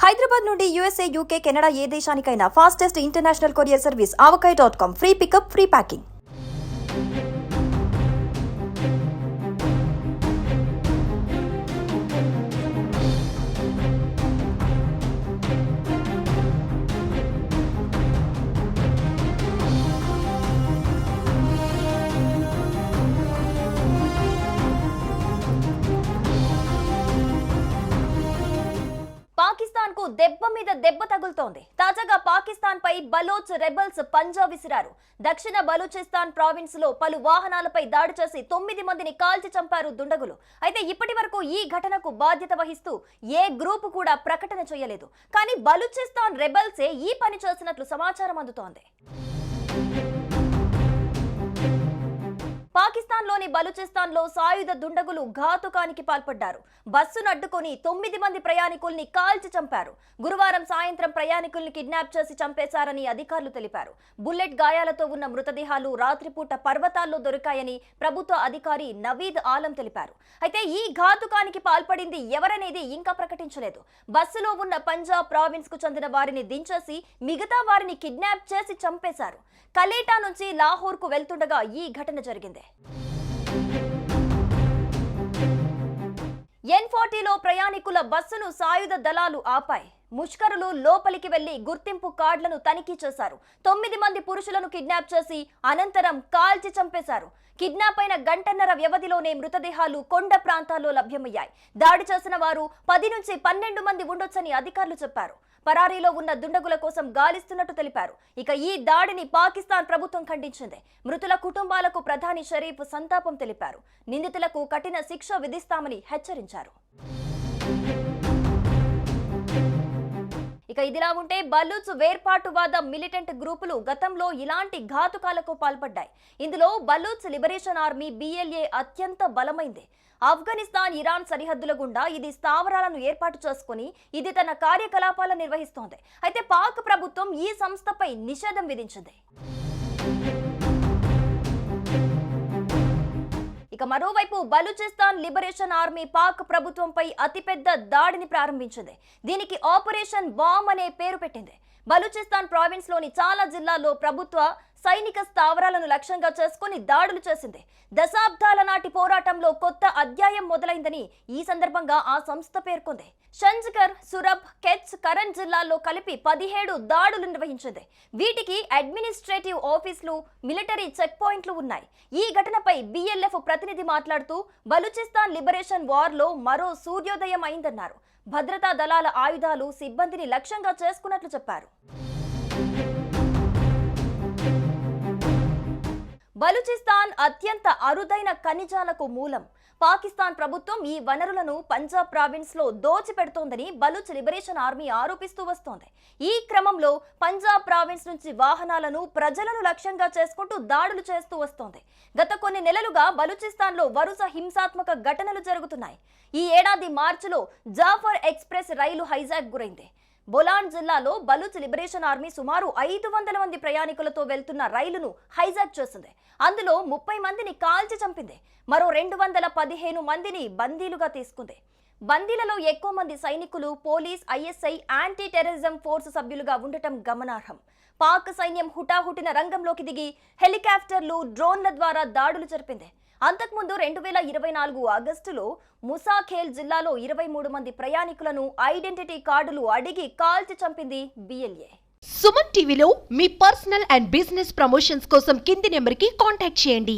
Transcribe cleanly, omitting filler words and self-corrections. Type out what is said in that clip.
హైదరాబాద్ నుండి USA, UK, Canada ఏ దేశానికైనా fastest international courier service avocai.com. Free pickup, free packing. Pakistan కు దెబ్బ మీద దెబ్బ తగులుతోంది. తాజాగా పాకిస్తాన్ పై బలోచ్ రెబల్స్ పంజా విసిరారు. దక్షిణ బలూచిస్తాన్ ప్రావిన్స్ లో పలు వాహనాలపై దాడి చేసి 9 మందిని కాల్చి చంపారు దుండగులు. అయితే ఇప్పటి వరకు ఈ ఘటనకు బాధ్యత వహిస్తూ ఏ గ్రూప్ కూడా ప్రకటన చేయలేదు. కానీ బలూచిస్తాన్ రెబల్సే ఈ పని చేసినట్లు సమాచారం అందుతోంది. పాకిస్తాన్లోని బలూచిస్తాన్లో సాయుధ దుండగులు ఘాతుకానికి పాల్పడ్డారు. బస్సును అడ్డుకొని 9 మంది ప్రయాణికుల్ని కాల్చి చంపారు. గురువారం సాయంత్రం ప్రయాణికుల్ని కిడ్నాప్ చేసి చంపేశారని అధికారులు తెలిపారు. బుల్లెట్ గాయాలతో ఉన్న మృతదేహాలు రాత్రిపూట పర్వతాల్లో దొరికాయని ప్రభుత్వ అధికారి నవీద్ ఆలం తెలిపారు. అయితే ఈ ఘాతుకానికి పాల్పడింది ఎవరనేది ఇంకా ప్రకటించలేదు. బస్సులో ఉన్న పంజాబ్ ప్రావిన్స్ కు చెందిన వారిని దించేసి మిగతా వారిని కిడ్నాప్ చేసి చంపేశారు. కలేటా నుంచి లాహోర్ కు వెళ్తుండగా ఈ ఘటన జరిగింది. N40లో ప్రయాణికుల బస్సును సాయుధ దళాలు ఆపాయి. ముష్కరులు లోపలికి వెళ్లి గుర్తింపు కార్డులను తనిఖీ చేశారు. 9 మంది పురుషులను కిడ్నాప్ చేసి అనంతరం కాల్చి చంపేశారు. కిడ్నాప్ అయిన గంటన్నర వ్యవధిలోనే మృతదేహాలు కొండ ప్రాంతాల్లో లభ్యమయ్యాయి. దాడి చేసిన వారు 10 నుంచి 12 మంది ఉండొచ్చని అధికారులు చెప్పారు. పరారీలో ఉన్న దుండగుల కోసం గాలిస్తున్నట్టు తెలిపారు. ఇక ఈ దాడిని పాకిస్తాన్ ప్రభుత్వం ఖండించింది. మృతుల కుటుంబాలకు ప్రధాని షరీఫ్ సంతాపం తెలిపారు. నిందితులకు కఠిన శిక్ష విధిస్తామని హెచ్చరించారు. ఇక ఇదిలా ఉంటే బలూచ్ వేర్పాటువాద మిలిటెంట్ గ్రూపులు గతంలో ఇలాంటి ఘాతుకాలకు పాల్పడ్డాయి. ఇందులో బలూచ్ లిబరేషన్ ఆర్మీ BLA అత్యంత బలమైంది. ఆఫ్ఘనిస్తాన్, ఇరాన్ సరిహద్దుల గుండా ఇది స్థావరాలను ఏర్పాటు చేసుకుని ఇది తన కార్యకలాపాలను నిర్వహిస్తోంది. అయితే పాక్ ప్రభుత్వం ఈ సంస్థపై నిషేధం విధించింది. ఇక మరోవైపు బలూచిస్తాన్ లిబరేషన్ ఆర్మీ పాక్ ప్రభుత్వంపై అతిపెద్ద దాడిని ప్రారంభించింది. దీనికి ఆపరేషన్ బాంబ్ అనే పేరు పెట్టింది. బలూచిస్తాన్ ప్రావిన్స్ లోని చాలా జిల్లాల్లో ప్రభుత్వ సైనిక స్థావరాలను లక్ష్యంగా చేసుకుని దాడులు చేసింది. దశాబ్దాల నాటి పోరాటంలో కొత్త అధ్యాయం మొదలైందని ఈ సందర్భంగా ఆ సంస్థ పేర్కొంది. షంజ్గర్, సురబ్, కెచ్, కరణ్ జిల్లాల్లో కలిపి 17 దాడులు నిర్వహించింది. వీటికి అడ్మినిస్ట్రేటివ్ ఆఫీసులు, మిలిటరీ చెక్ పాయింట్లు ఉన్నాయి. ఈ ఘటనపై BLF ప్రతినిధి మాట్లాడుతూ బలూచిస్తాన్ లిబరేషన్ వార్ లో మరో సూర్యోదయం అయిందన్నారు. భద్రతా దళాల ఆయుధాలు, సిబ్బందిని లక్ష్యంగా చేసుకున్నట్లు చెప్పారు. బలూచిస్తాన్ అత్యంత అరుదైన ఖనిజాలకు మూలం. పాకిస్తాన్ ప్రభుత్వం ఈ వనరులను పంజాబ్ ప్రావిన్స్ లో దోచిపెడుతోందని బలూచ్ లిబరేషన్ ఆర్మీ ఆరోపిస్తూ వస్తోంది. ఈ క్రమంలో పంజాబ్ ప్రావిన్స్ నుంచి వాహనాలను, ప్రజలను లక్ష్యంగా చేసుకుంటూ దాడులు చేస్తూ వస్తోంది. గత కొన్ని నెలలుగా బలూచిస్తాన్ లో వరుస హింసాత్మక ఘటనలు జరుగుతున్నాయి. ఈ ఏడాది మార్చిలో జాఫర్ ఎక్స్ప్రెస్ రైలు హైజాక్ గురైంది. బొలాన్ జిల్లాలో బలూచ్ లిబరేషన్ ఆర్మీ సుమారు 500 మంది ప్రయాణికులతో వెళ్తున్న రైలును హైజాక్ చేసింది. అందులో 30 మందిని కాల్చి చంపింది. మరో 215 మందిని బందీలుగా తీసుకుంది. బందీలలో ఎక్కువ మంది సైనికులు, police, ISI, anti terrorism force సభ్యులుగా ఉండటం గమనార్హం. పాక్ సైన్యం హుటాహుటిన రంగంలోకి దిగి హెలికాప్టర్లు, డ్రోన్ల ద్వారా దాడులు జరిపింది. అంతకుముందు 2024 ఆగస్టులో ముసాఖేల్ జిల్లాలో 23 మంది ప్రయాణికులను ఐడెంటిటీ కార్డులు అడిగి కాల్చి చంపింది BLA. సుమన్ టీవీలో మీ పర్సనల్ అండ్ బిజినెస్ ప్రమోషన్స్ కోసం కింది నెంబర్కి కాంటాక్ట్ చేయండి.